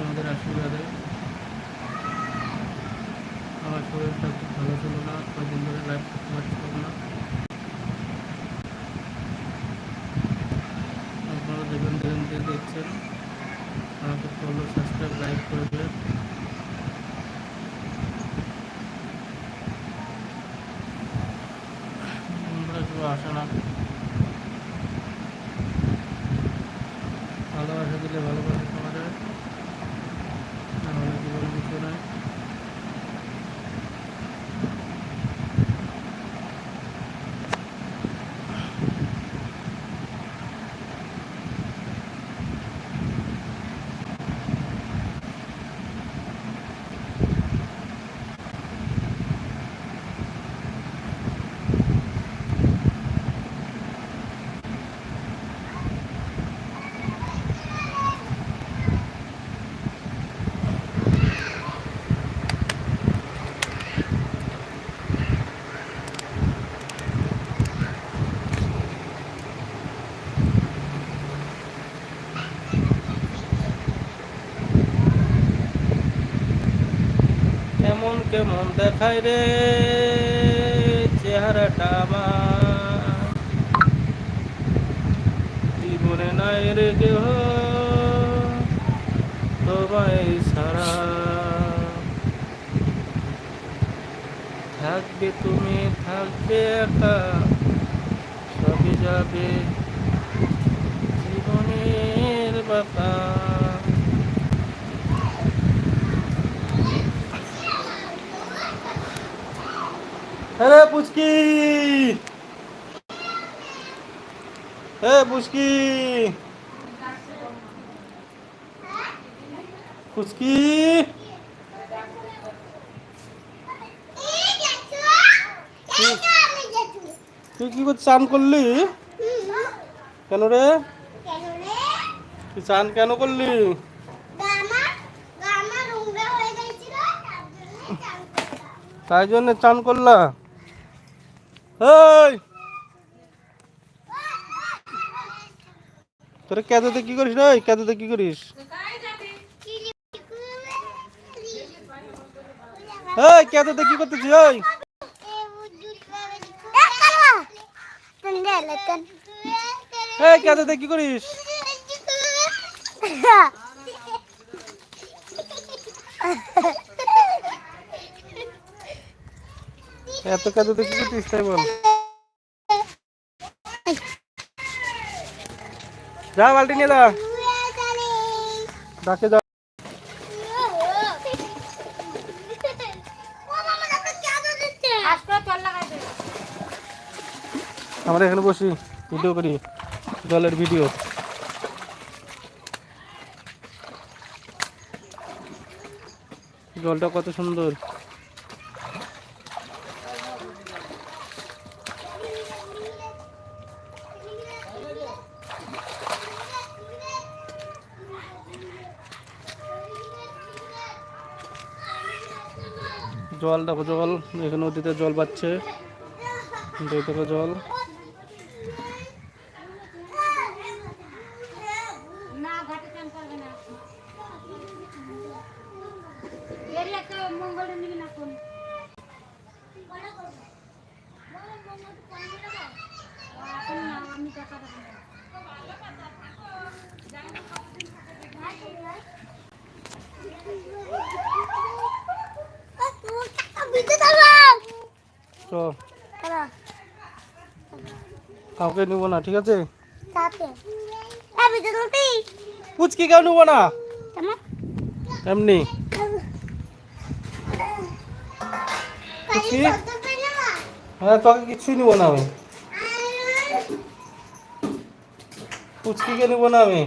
তোমাদের আশীর্বাদে। আমার শরীরটা খুব ভালো ছিল না, কয়েকদিন ধরে লাইভ করতে পারছিলাম না। আপনারা যেখান থেকে দেখছেন আমাকে ফলো, সাবস্ক্রাইব, লাইক করে দেবেন। বন্ধুরা কেউ আসে না, ভালোবাসা দিলে ভালোবাসা পাওয়া যায়, নাহলে জীবনে কিছু নয়। কেমন কেমন দেখায় রে চেহারাটা আমার, জীবনে নাই রে কেহ তোমায় ছাড়া। থাকবে তুমি, থাকবে একা, সবই যাবে জীবনের বাঁকা। আরে পুচকি, পুচকি, পুচকি, তুই কি করছিস? চান করলি কেন রে? তুই চান কেন করলি? তাই জন্য চান করলা? তোরা কেঁদোতে কি করিস রে? কেঁদোতে কি করিস? কেঁদোতে কি করতেছিস? কেঁদোতে কি করিস? এত কেঁদোতে কি করতিস তাই বল। যা বালতি নিয়ে যা, ডাকে যা। আমরা এখানে বসি ভিডিও করি, জলের ভিডিও। জলটা কত সুন্দর। জল দেখো, জল এখানে নদীতে জল পাচ্ছে, দেখো জল। কাউকে নিব না, ঠিক আছে? পুচকি কেউ নিব না, এমনি। হ্যাঁ, তোকে কিছুই নিব না আমি, পুচকিকে নিব না আমি।